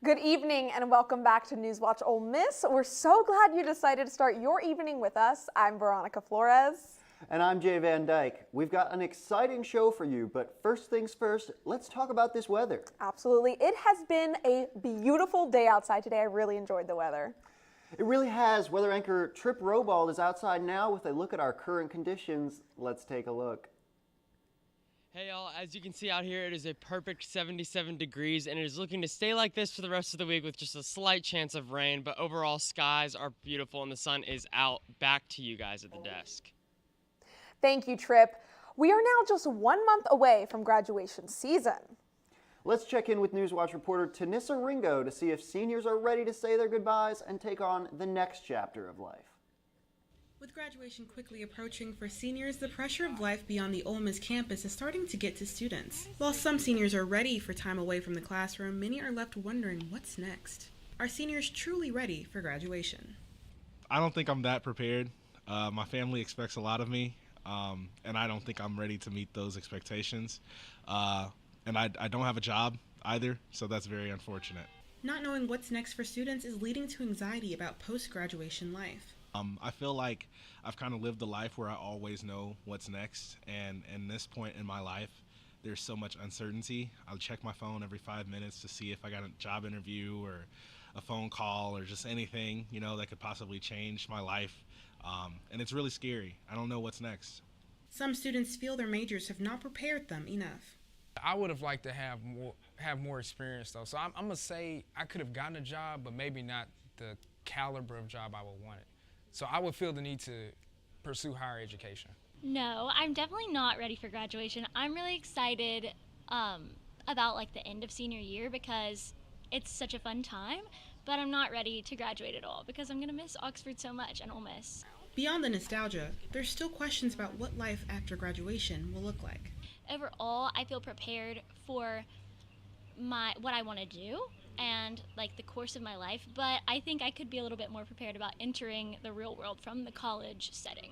Good evening and welcome back to NewsWatch Ole Miss. We're so glad you decided to start your evening with us. I'm Veronica Flores. And I'm Jay Van Dyke. We've got an exciting show for you, but first things first, let's talk about this weather. Absolutely. It has been a beautiful day outside today. I really enjoyed the weather. It really has. Weather anchor Trip Robald is outside now with a look at our current conditions. Let's take a look. Hey y'all, as you can see out here, it is a perfect 77 degrees and it is looking to stay like this for the rest of the week with just a slight chance of rain, but overall skies are beautiful and the sun is out. Back to you guys at the desk. Thank you, Trip. We are now just 1 month away from graduation season. Let's check in with NewsWatch reporter Tanissa Ringo to see if seniors are ready to say their goodbyes and take on the next chapter of life. With graduation quickly approaching for seniors, the pressure of life beyond the Ole Miss campus is starting to get to students. While some seniors are ready for time away from the classroom, many are left wondering what's next. Are seniors truly ready for graduation? I don't think I'm that prepared. My family expects a lot of me, and I don't think I'm ready to meet those expectations. And I don't have a job either, so that's very unfortunate. Not knowing what's next for students is leading to anxiety about post-graduation life. I feel like I've kind of lived a life where I always know what's next, and in this point in my life, there's so much uncertainty. I'll check my phone every 5 minutes to see if I got a job interview or a phone call or just anything, that could possibly change my life, and it's really scary. I don't know what's next. Some students feel their majors have not prepared them enough. I would have liked to have more experience though, so I'm gonna say I could have gotten a job, but maybe not the caliber of job I would want it. So I would feel the need to pursue higher education. No, I'm definitely not ready for graduation. I'm really excited about the end of senior year because it's such a fun time, but I'm not ready to graduate at all because I'm gonna miss Oxford so much and Ole Miss. Beyond the nostalgia, there's still questions about what life after graduation will look like. Overall, I feel prepared for what I want to do and the course of my life, but I think I could be a little bit more prepared about entering the real world from the college setting.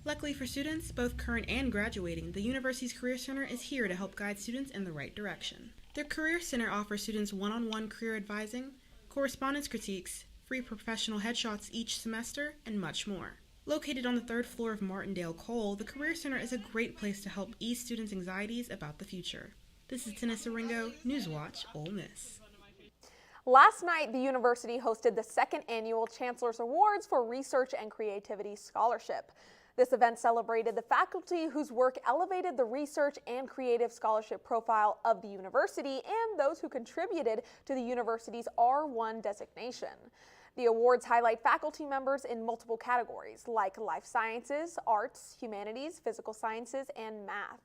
Luckily for students, both current and graduating, the university's Career Center is here to help guide students in the right direction. Their Career Center offers students one-on-one career advising, correspondence critiques, free professional headshots each semester, and much more. Located on the 3rd floor of Martindale Cole, the Career Center is a great place to help ease students' anxieties about the future. This is Tanissa Ringo, NewsWatch Ole Miss. Last night, the university hosted the 2nd annual Chancellor's Awards for Research and Creativity Scholarship. This event celebrated the faculty whose work elevated the research and creative scholarship profile of the university and those who contributed to the university's R1 designation. The awards highlight faculty members in multiple categories like life sciences, arts, humanities, physical sciences, and math.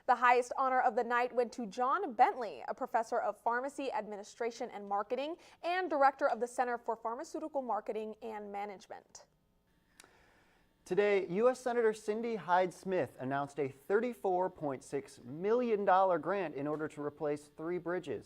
The highest honor of the night went to John Bentley, a professor of pharmacy administration and marketing and director of the Center for Pharmaceutical Marketing and Management. Today, U.S. Senator Cindy Hyde-Smith announced a $34.6 million grant in order to replace 3 bridges.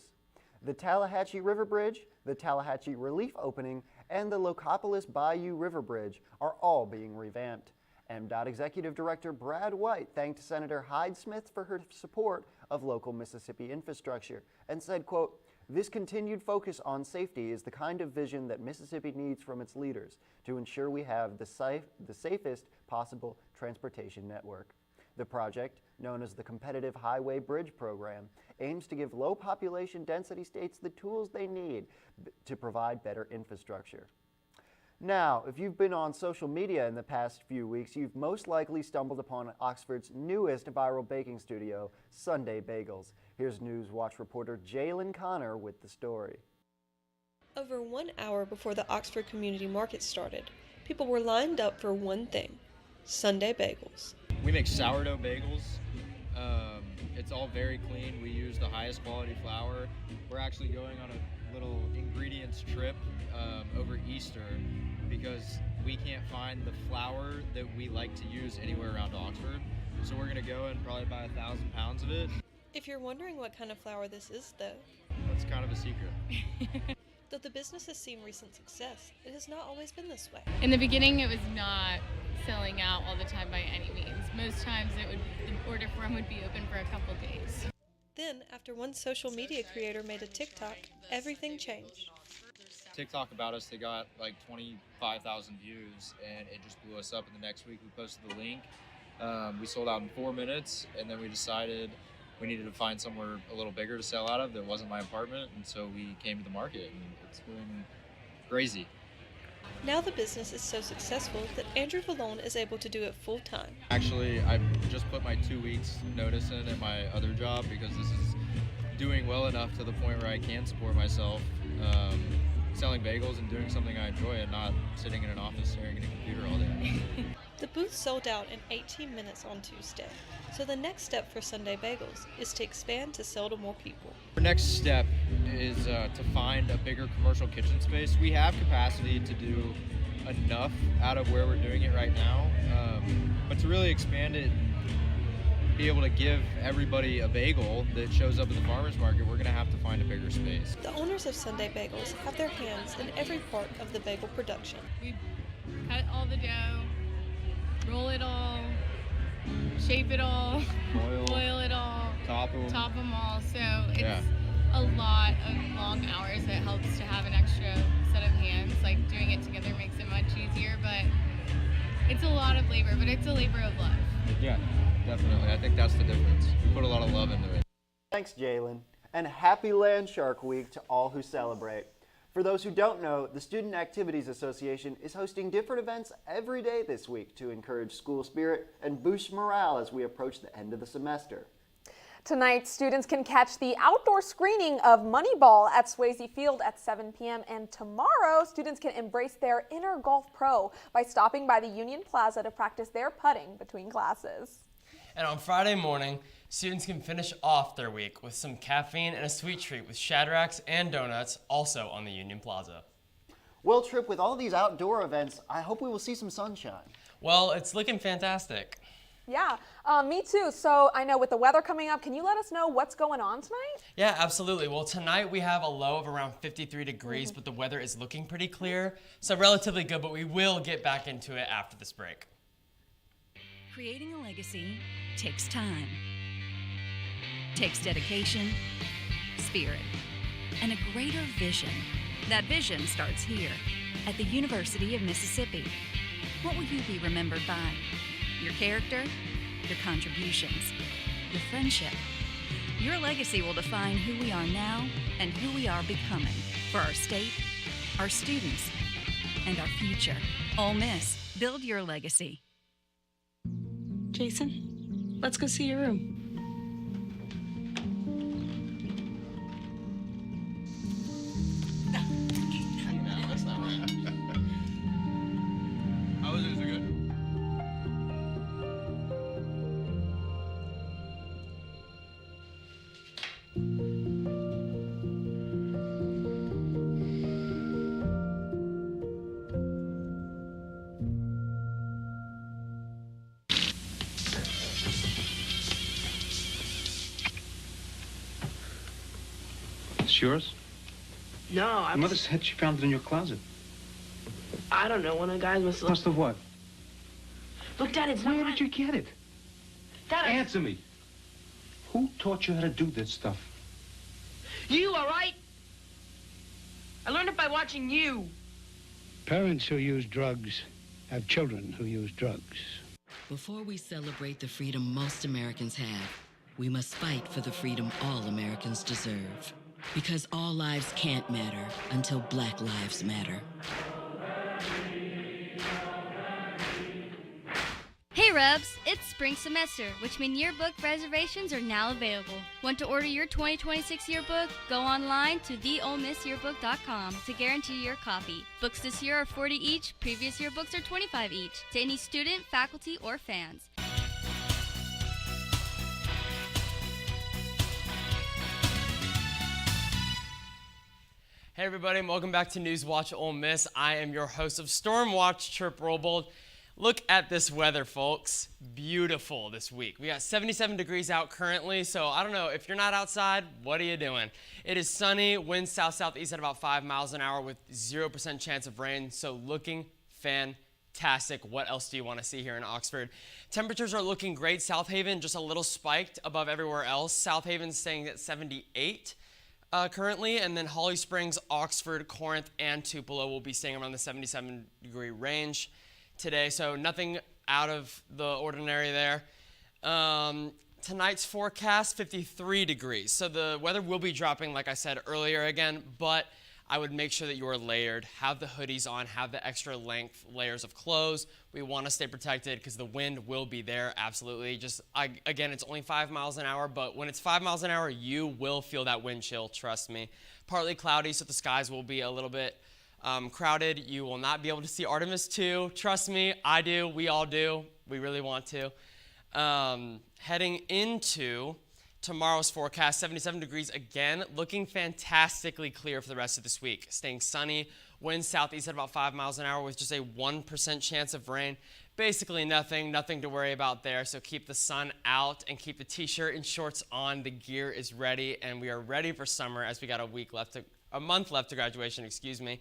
The Tallahatchie River Bridge, the Tallahatchie Relief Opening, and the Locopolis Bayou River Bridge are all being revamped. MDOT Executive Director Brad White thanked Senator Hyde-Smith for her support of local Mississippi infrastructure and said, quote, "This continued focus on safety is the kind of vision that Mississippi needs from its leaders to ensure we have the safest possible transportation network." The project, known as the Competitive Highway Bridge Program, aims to give low population density states the tools they need to provide better infrastructure. Now, if you've been on social media in the past few weeks, you've most likely stumbled upon Oxford's newest viral baking studio, Sunday Bagels. Here's NewsWatch reporter Jalen Connor with the story. Over 1 hour before the Oxford Community Market started, people were lined up for one thing: Sunday Bagels. We make sourdough bagels. It's all very clean. We use the highest quality flour. We're actually going on a little ingredients trip over Easter because we can't find the flour that we like to use anywhere around Oxford. So we're gonna go and probably buy 1,000 pounds of it. If you're wondering what kind of flour this is, though, That's kind of a secret. though the business has seen recent success, it has not always been this way. In the beginning, it was not selling out all the time by any means. Most times the order form would be open for a couple days. Then, after one social media creator made a TikTok, everything changed. TikTok about us, they got like 25,000 views, and it just blew us up. And the next week we posted the link. We sold out in 4 minutes, and then we decided we needed to find somewhere a little bigger to sell out of that wasn't my apartment, and so we came to the market, and it's been crazy. Now the business is so successful that Andrew Vallone is able to do it full time. Actually, I just put my 2 weeks notice in at my other job because this is doing well enough to the point where I can support myself selling bagels and doing something I enjoy and not sitting in an office staring at a computer all day. The booth sold out in 18 minutes on Tuesday, so the next step for Sunday Bagels is to expand to sell to more people. Our next step is to find a bigger commercial kitchen space. We have capacity to do enough out of where we're doing it right now, but to really expand it, be able to give everybody a bagel that shows up at the farmer's market, we're going to have to find a bigger space. The owners of Sunday Bagels have their hands in every part of the bagel production. We cut all the dough, roll it all, shape it all, boil it all, top them all. So it's Yeah. a lot of long hours. It helps to have an extra set of hands. Like doing it together makes it much easier, but it's a lot of labor, but it's a labor of love. Yeah, definitely. I think that's the difference. We put a lot of love into it. Thanks, Jalen. And happy Land Shark Week to all who celebrate. For those who don't know, the Student Activities Association is hosting different events every day this week to encourage school spirit and boost morale as we approach the end of the semester. Tonight, students can catch the outdoor screening of Moneyball at Swayze Field at 7 p.m. And tomorrow, students can embrace their inner golf pro by stopping by the Union Plaza to practice their putting between classes. And on Friday morning, students can finish off their week with some caffeine and a sweet treat with Shadracks and donuts, also on the Union Plaza. Well, Trip, with all these outdoor events, I hope we will see some sunshine. Well, it's looking fantastic. Yeah, me too. So I know with the weather coming up, can you let us know what's going on tonight? Yeah, absolutely. Well, tonight we have a low of around 53 degrees, but the weather is looking pretty clear, so relatively good, but we will get back into it after this break. Creating a legacy takes time, takes dedication, spirit, and a greater vision. That vision starts here at the University of Mississippi. What will you be remembered by? Your character, your contributions, your friendship. Your legacy will define who we are now and who we are becoming for our state, our students, and our future. Ole Miss, build your legacy. Jason, let's go see your room. That's not right. How was it? Is it good? It's yours? No, Your mother said she found it in your closet. I don't know. One of the guys must Must have what? Look, Dad, it's Where did you get it? Dad, Answer me. Who taught you how to do this stuff? You, all right? I learned it by watching you. Parents who use drugs have children who use drugs. Before we celebrate the freedom most Americans have, we must fight for the freedom all Americans deserve. Because all lives can't matter until Black lives matter. Hey Rubs, it's spring semester, which means yearbook reservations are now available. Want to order your 2026 yearbook? Go online to theolemissyearbook.com to guarantee your copy. Books this year are $40 each, previous yearbooks are $25 each, to any student, faculty, or fans. Hey everybody, and welcome back to NewsWatch Ole Miss. I am your host of Stormwatch, Chirp Robold. Look at this weather, folks. Beautiful this week. We got 77 degrees out currently, so I don't know, if you're not outside, what are you doing? It is sunny, winds south-southeast at about 5 miles an hour with 0% chance of rain, so looking fantastic. fantastic. What else do you want to see here in Oxford? Temperatures are looking great. South Haven just a little spiked above everywhere else. South Haven's staying at 78 currently, and then Holly Springs, Oxford, Corinth, and Tupelo will be staying around the 77-degree range today, so nothing out of the ordinary there. Tonight's forecast, 53 degrees. So the weather will be dropping, like I said earlier again, but I would make sure that you are layered, have the hoodies on, have the extra length layers of clothes. We want to stay protected because the wind will be there, absolutely. Again, it's only 5 miles an hour, but when it's 5 miles an hour, you will feel that wind chill, trust me. Partly cloudy, so the skies will be a little bit crowded. You will not be able to see Artemis 2. Trust me, I do, we all do. We really want to. Heading into tomorrow's forecast, 77 degrees again, looking fantastically clear for the rest of this week. Staying sunny, winds southeast at about 5 miles an hour with just a 1% chance of rain. Basically nothing to worry about there. So keep the sun out and keep the t-shirt and shorts on. The gear is ready, and we are ready for summer as we got a month left to graduation, excuse me.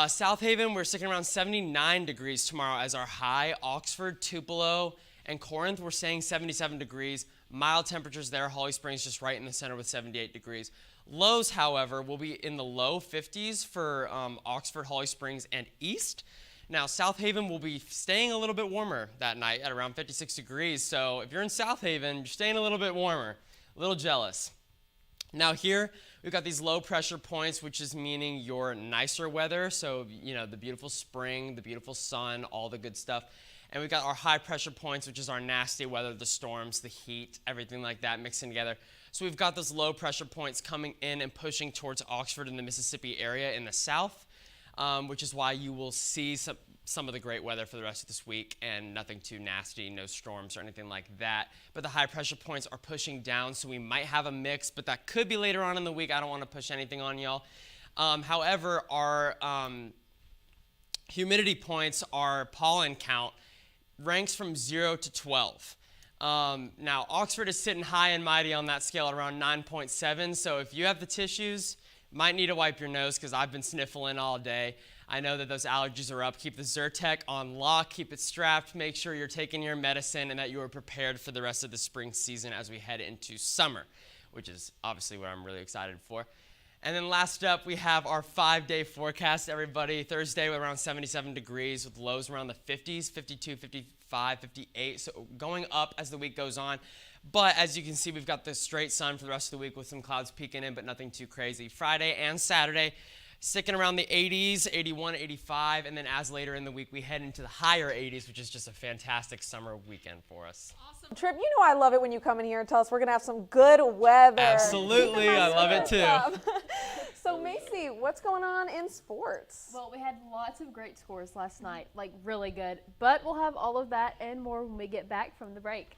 South Haven, we're sticking around 79 degrees tomorrow as our high. Oxford, Tupelo, and Corinth, we're staying 77 degrees. Mild temperatures there. Holly Springs just right in the center with 78 degrees. Lows, however, will be in the low 50s for Oxford, Holly Springs, and East. Now, South Haven will be staying a little bit warmer that night at around 56 degrees. So if you're in South Haven, you're staying a little bit warmer. A little jealous. Now here, we've got these low pressure points, which is meaning your nicer weather. So, you know, the beautiful spring, the beautiful sun, all the good stuff. And we've got our high pressure points, which is our nasty weather, the storms, the heat, everything like that mixing together. So we've got those low pressure points coming in and pushing towards Oxford and the Mississippi area in the south, which is why you will see some of the great weather for the rest of this week and nothing too nasty, no storms or anything like that. But the high pressure points are pushing down, so we might have a mix, but that could be later on in the week. I don't want to push anything on y'all. However, our humidity points, our pollen count, ranks from 0 to 12. Now, Oxford is sitting high and mighty on that scale at around 9.7, so if you have the tissues, might need to wipe your nose because I've been sniffling all day. I know that those allergies are up. Keep the Zyrtec on lock, keep it strapped, make sure you're taking your medicine and that you are prepared for the rest of the spring season as we head into summer, which is obviously what I'm really excited for. And then last up, we have our 5-day forecast, everybody. Thursday, around 77 degrees with lows around the 50s, 52, 55, 58. So going up as the week goes on. But as you can see, we've got the straight sun for the rest of the week with some clouds peeking in, but nothing too crazy. Friday and Saturday, sticking around the 80s, 81, 85. And then as later in the week, we head into the higher 80s, which is just a fantastic summer weekend for us. Awesome. Trip, you know I love it when you come in here and tell us we're going to have some good weather. Absolutely. I love it too. So Macy, what's going on in sports? Well, we had lots of great scores last night, like really good. But we'll have all of that and more when we get back from the break.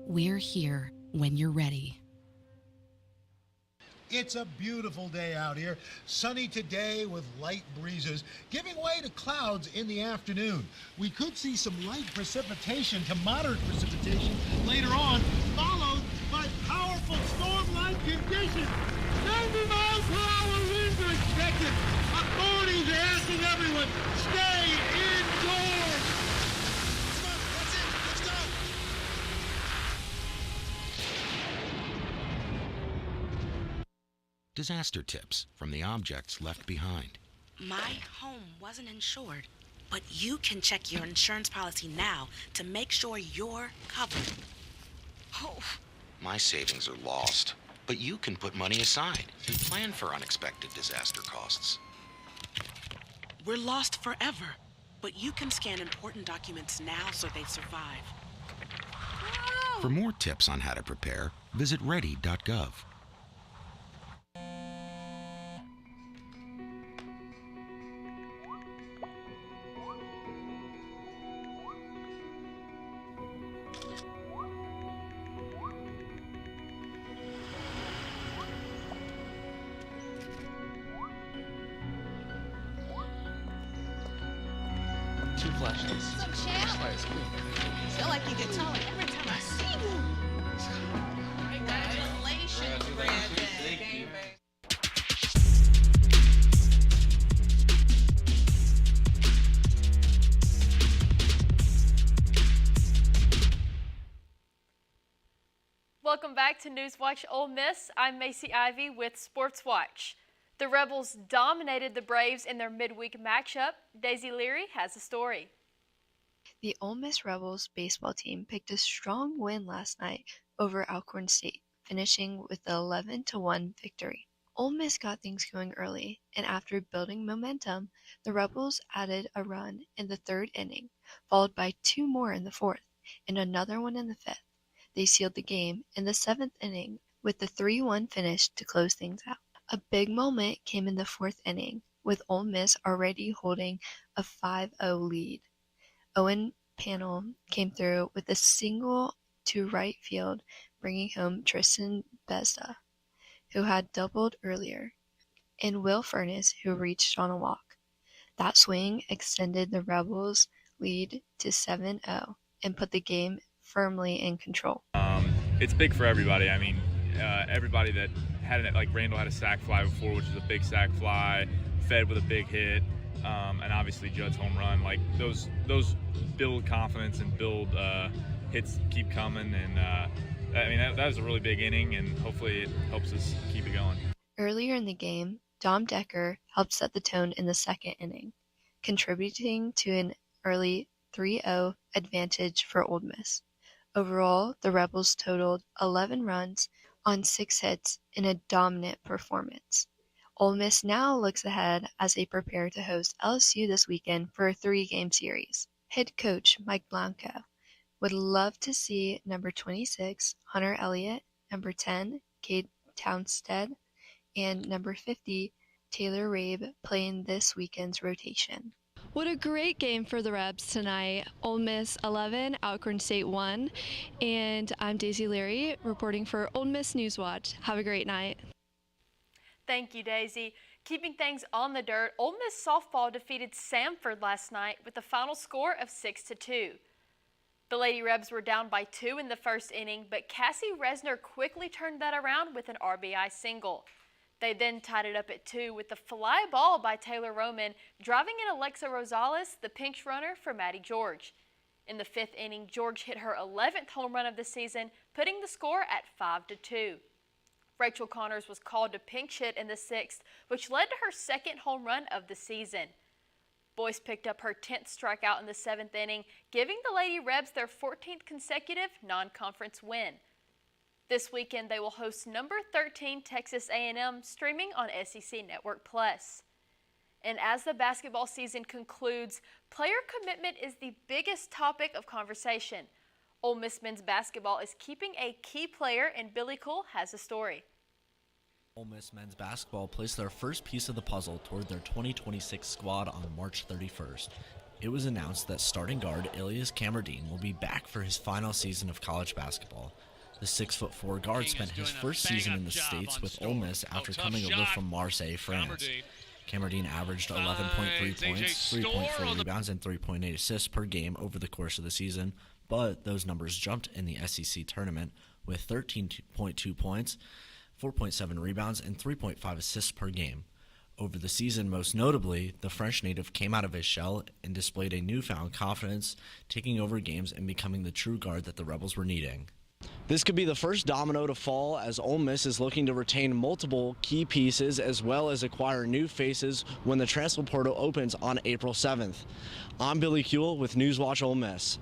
We're here when you're ready. It's a beautiful day out here. Sunny today with light breezes, giving way to clouds in the afternoon. We could see some light precipitation to moderate precipitation later on, followed by powerful storm-like conditions. 90 miles per hour winds are expected. Authorities are asking everyone, stay indoors. Come on, that's it. Let's go. Disaster tips from the objects left behind. My home wasn't insured, but you can check your insurance policy now to make sure you're covered. Oh. My savings are lost, but you can put money aside and plan for unexpected disaster costs. We're lost forever, but you can scan important documents now so they survive. For more tips on how to prepare, visit ready.gov. 2 flashlights. What's up, champ? Flashlights, come here. Feel like you get taller every time I see you. Congratulations, Brandon. Thank you. Welcome back to NewsWatch Ole Miss. I'm Macy Ivy with Sports Watch. The Rebels dominated the Braves in their midweek matchup. Daisy Leary has the story. The Ole Miss Rebels baseball team picked a strong win last night over Alcorn State, finishing with an 11-1 victory. Ole Miss got things going early, and after building momentum, the Rebels added a run in the 3rd inning, followed by 2 more in the 4th, and another one in the 5th. They sealed the game in the 7th inning with the 3-1 finish to close things out. A big moment came in the 4th inning, with Ole Miss already holding a 5-0 lead. Owen Pannell came through with a single to right field, bringing home Tristan Bezda, who had doubled earlier, and Will Furness, who reached on a walk. That swing extended the Rebels' lead to 7-0 and put the game firmly in control. It's big for everybody. I mean, everybody that had it, like Randall had a sac fly before, which is a big sac fly, Fed with a big hit, and obviously Judd's home run. Like those build confidence and build hits keep coming, and I mean that was a really big inning, and hopefully it helps us keep it going. Earlier in the game, Dom Decker helped set the tone in the 2nd inning, contributing to an early 3-0 advantage for Ole Miss. Overall, the Rebels totaled 11 runs on 6 hits in a dominant performance. Ole Miss now looks ahead as they prepare to host LSU this weekend for a 3-game series. Head coach Mike Blanco would love to see number 26, Hunter Elliott, number 10, Cade Townsend, and number 50, Taylor Rabe play in this weekend's rotation. What a great game for the Rebs tonight. Ole Miss 11, Alcorn State 1, and I'm Daisy Leary reporting for Ole Miss Newswatch. Have a great night. Thank you, Daisy. Keeping things on the dirt, Ole Miss softball defeated Samford last night with a final score of 6-2. The Lady Rebs were down by 2 in the 1st inning, but Cassie Resner quickly turned that around with an RBI single. They then tied it up at 2 with the fly ball by Taylor Roman, driving in Alexa Rosales, the pinch runner for Maddie George. In the 5th inning, George hit her 11th home run of the season, putting the score at 5-2. Rachel Connors was called to pinch hit in the 6th, which led to her 2nd home run of the season. Boyce picked up her 10th strikeout in the 7th inning, giving the Lady Rebs their 14th consecutive non-conference win. This weekend, they will host number 13 Texas A&M, streaming on SEC Network Plus. And as the basketball season concludes, player commitment is the biggest topic of conversation. Ole Miss men's basketball is keeping a key player, and Billy Cole has a story. Ole Miss men's basketball placed their first piece of the puzzle toward their 2026 squad on March 31st. It was announced that starting guard Ilias Kamerdine will be back for his final season of college basketball. The 6'4" guard spent his first season in the States with Ole Miss after coming over from Marseille, France. Kamerdine averaged 11.3 points, 3.4 rebounds, and 3.8 assists per game over the course of the season, but those numbers jumped in the SEC tournament with 13.2 points, 4.7 rebounds, and 3.5 assists per game. Over the season, most notably, the French native came out of his shell and displayed a newfound confidence, taking over games and becoming the true guard that the Rebels were needing. This could be the first domino to fall as Ole Miss is looking to retain multiple key pieces as well as acquire new faces when the transfer portal opens on April 7th. I'm Billy Kuehl with NewsWatch Ole Miss.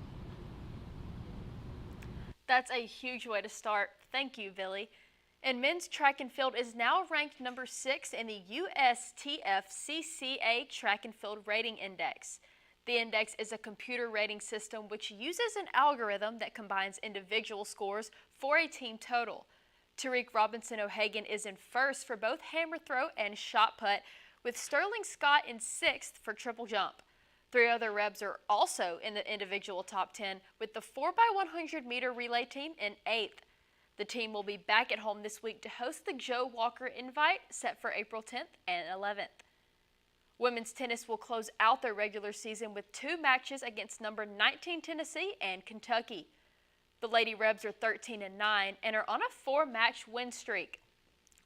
That's a huge way to start. Thank you, Billy. And men's track and field is now ranked number 6 in the USTFCCA Track and Field Rating Index. The index is a computer rating system which uses an algorithm that combines individual scores for a team total. Tariq Robinson O'Hagan is in first for both hammer throw and shot put, with Sterling Scott in 6th for triple jump. 3 other Rebs are also in the individual top 10, with the 4x100 meter relay team in 8th. The team will be back at home this week to host the Joe Walker Invite set for April 10th and 11th. Women's tennis will close out their regular season with 2 matches against number 19 Tennessee and Kentucky. The Lady Rebs are 13-9 and are on a 4-match win streak.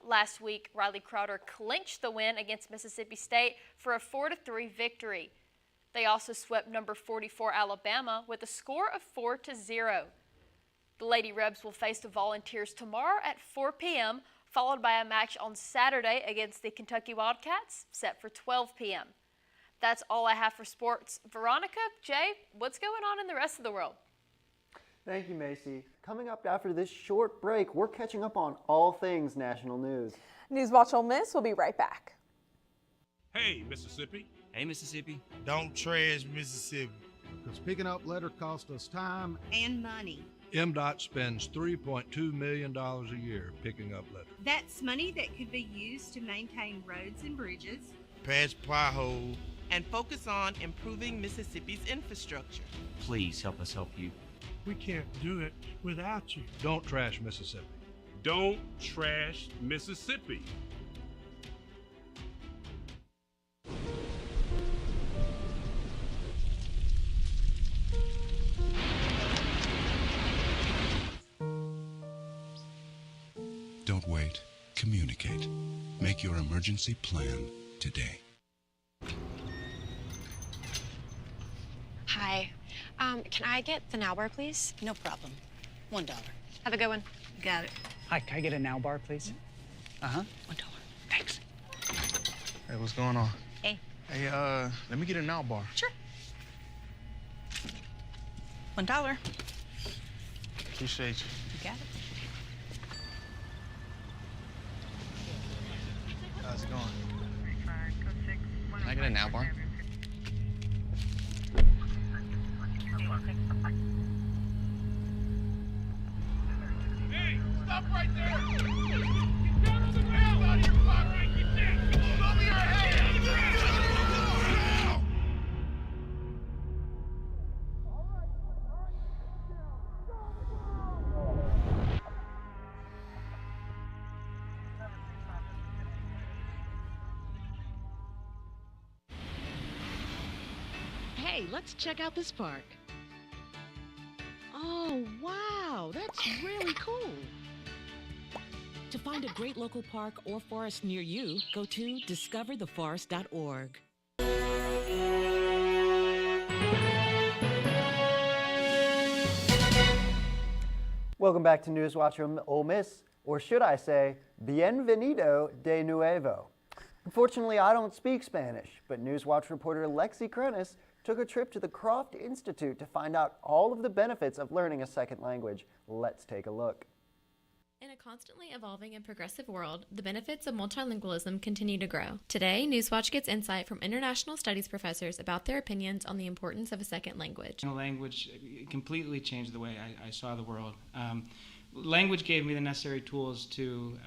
Last week, Riley Crowder clinched the win against Mississippi State for a 4-3 victory. They also swept number 44 Alabama with a score of 4-0. The Lady Rebs will face the Volunteers tomorrow at 4 p.m., followed by a match on Saturday against the Kentucky Wildcats, set for 12 p.m. That's all I have for sports. Veronica, Jay, what's going on in the rest of the world? Thank you, Macy. Coming up after this short break, we're catching up on all things national news. NewsWatch Ole Miss will be right back. Hey, Mississippi. Hey, Mississippi. Don't trash Mississippi. Because picking up litter costs us time and money. MDOT spends $3.2 million a year picking up litter. That's money that could be used to maintain roads and bridges, patch potholes, and focus on improving Mississippi's infrastructure. Please help us help you. We can't do it without you. Don't trash Mississippi. Don't trash Mississippi. Don't wait. Communicate. Make your emergency plan today. Hi. Can I get the now bar, please? No problem. $1. Have a good one. Got it. Hi, can I get a now bar, please? $1. Thanks. Hey, what's going on? Hey. Hey, let me get a now bar. Sure. $1. Appreciate you. You got it. How's it going? Can I get a now bar? Hey, stop right there! Get down on the ground! Out of your pocket! Get down! Show me your hands! Hey, let's check out this park. Oh, wow, that's really cool. To find a great local park or forest near you, go to discovertheforest.org. Welcome back to NewsWatch Ole Miss, or should I say, Bienvenido de nuevo. Unfortunately, I don't speak Spanish, but NewsWatch reporter Lexi Krenis took a trip to the Croft Institute to find out all of the benefits of learning a second language. Let's take a look. In a constantly evolving and progressive world, the benefits of multilingualism continue to grow. Today, NewsWatch gets insight from international studies professors about their opinions on the importance of a second language. A language completely changed the way I saw the world. Language gave me the necessary tools to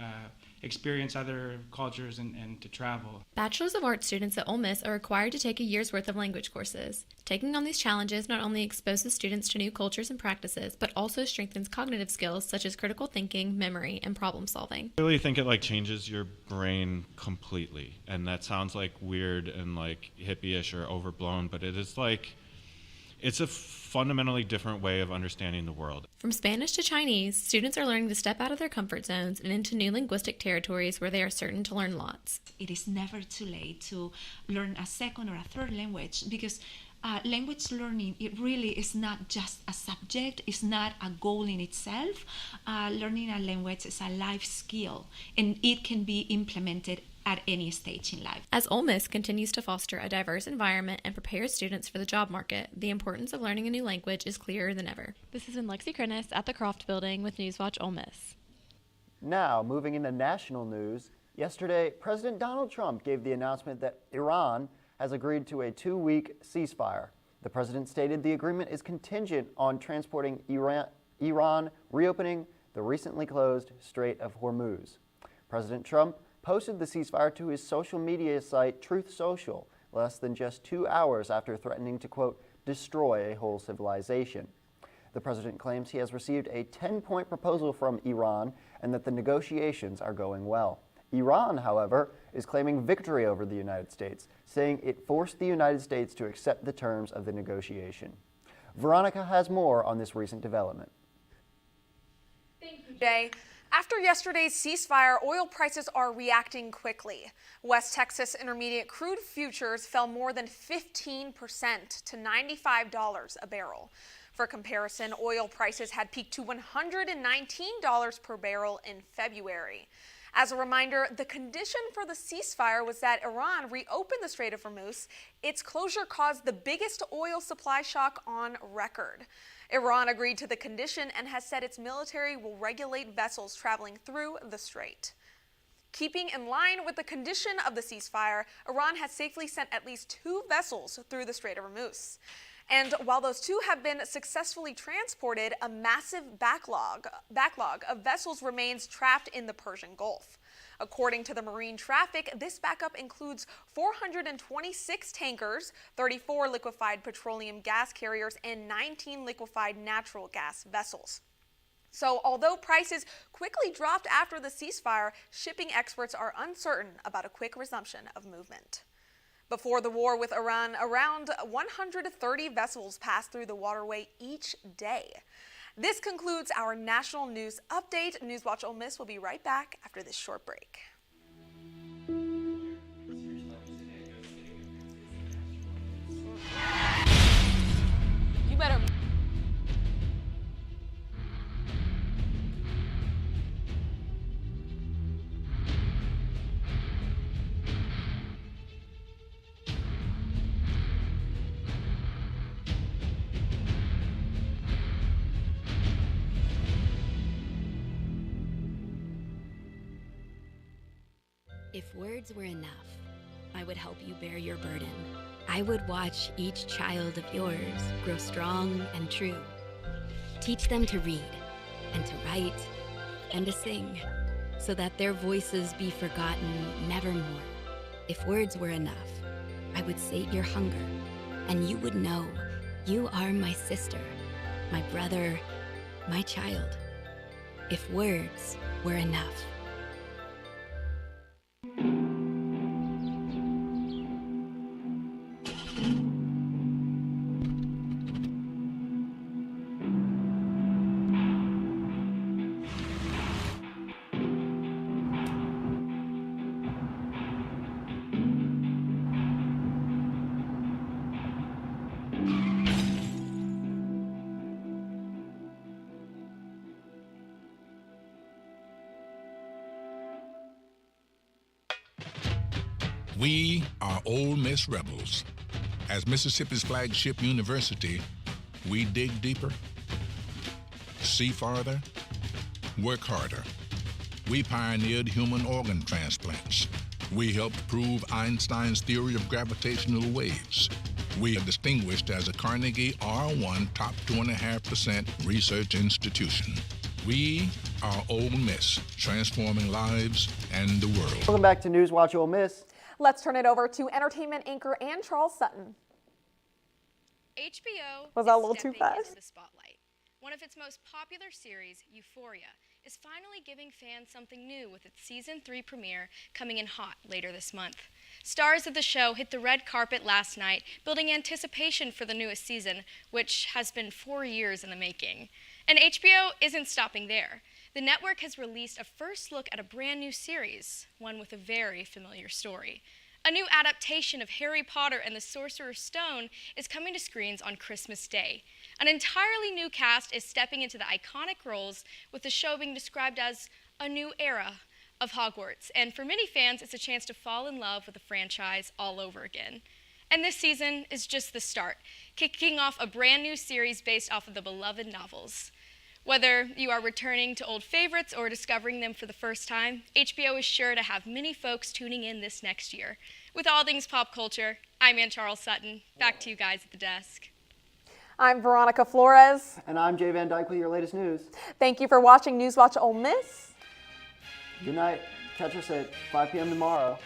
experience other cultures and to travel. Bachelors of Arts students at Ole Miss are required to take a year's worth of language courses. Taking on these challenges not only exposes students to new cultures and practices, but also strengthens cognitive skills such as critical thinking, memory, and problem solving. I really think it changes your brain completely, and that sounds weird and hippie-ish or overblown, but it is it's a fundamentally different way of understanding the world. From Spanish to Chinese, students are learning to step out of their comfort zones and into new linguistic territories where they are certain to learn lots. It is never too late to learn a second or a third language because language learning, it really is not just a subject, it's not a goal in itself. Learning a language is a life skill and it can be implemented at any stage in life. As Ole Miss continues to foster a diverse environment and prepare students for the job market, the importance of learning a new language is clearer than ever. This has been Lexi Krenis at the Croft Building with NewsWatch Ole Miss. Now, moving into national news, yesterday, President Donald Trump gave the announcement that Iran has agreed to a 2-week ceasefire. The president stated the agreement is contingent on transporting Iran reopening the recently closed Strait of Hormuz. President Trump posted the ceasefire to his social media site Truth Social less than just 2 hours after threatening to, quote, destroy a whole civilization. The president claims he has received a 10-point proposal from Iran and that the negotiations are going well. Iran, however, is claiming victory over the United States, saying it forced the United States to accept the terms of the negotiation. Veronica has more on this recent development. Thank you, Jay. After yesterday's ceasefire, oil prices are reacting quickly. West Texas Intermediate crude futures fell more than 15% to $95 a barrel. For comparison, oil prices had peaked to $119 per barrel in February. As a reminder, the condition for the ceasefire was that Iran reopened the Strait of Hormuz. Its closure caused the biggest oil supply shock on record. Iran agreed to the condition and has said its military will regulate vessels traveling through the strait. Keeping in line with the condition of the ceasefire, Iran has safely sent at least 2 vessels through the Strait of Hormuz. And while those 2 have been successfully transported, a massive backlog of vessels remains trapped in the Persian Gulf. According to the marine traffic, this backup includes 426 tankers, 34 liquefied petroleum gas carriers, and 19 liquefied natural gas vessels. So although prices quickly dropped after the ceasefire, shipping experts are uncertain about a quick resumption of movement. Before the war with Iran, around 130 vessels passed through the waterway each day. This concludes our national news update. NewsWatch Ole Miss will be right back after this short break. You better. If words were enough, I would help you bear your burden. I would watch each child of yours grow strong and true. Teach them to read and to write and to sing, so that their voices be forgotten nevermore. If words were enough, I would sate your hunger, and you would know you are my sister, my brother, my child. If words were enough. We are Ole Miss Rebels. As Mississippi's flagship university, we dig deeper, see farther, work harder. We pioneered human organ transplants. We helped prove Einstein's theory of gravitational waves. We are distinguished as a Carnegie R1 top 2.5% research institution. We are Ole Miss, transforming lives and the world. Welcome back to NewsWatch Ole Miss. Let's turn it over to entertainment anchor and Charles Sutton. HBO Was that a little too stepping fast? into the spotlight. One of its most popular series, Euphoria, is finally giving fans something new with its season 3 premiere coming in hot later this month. Stars of the show hit the red carpet last night, building anticipation for the newest season, which has been 4 years in the making. And HBO isn't stopping there. The network has released a first look at a brand new series, one with a very familiar story. A new adaptation of Harry Potter and the Sorcerer's Stone is coming to screens on Christmas Day. An entirely new cast is stepping into the iconic roles, with the show being described as a new era of Hogwarts. And for many fans, it's a chance to fall in love with the franchise all over again. And this season is just the start, kicking off a brand new series based off of the beloved novels. Whether you are returning to old favorites or discovering them for the first time, HBO is sure to have many folks tuning in this next year. With all things pop culture, I'm Ann Charles Sutton. Back to you guys at the desk. I'm Veronica Flores. And I'm Jay Van Dyke with your latest news. Thank you for watching NewsWatch Ole Miss. Good night. Catch us at 5 p.m. tomorrow.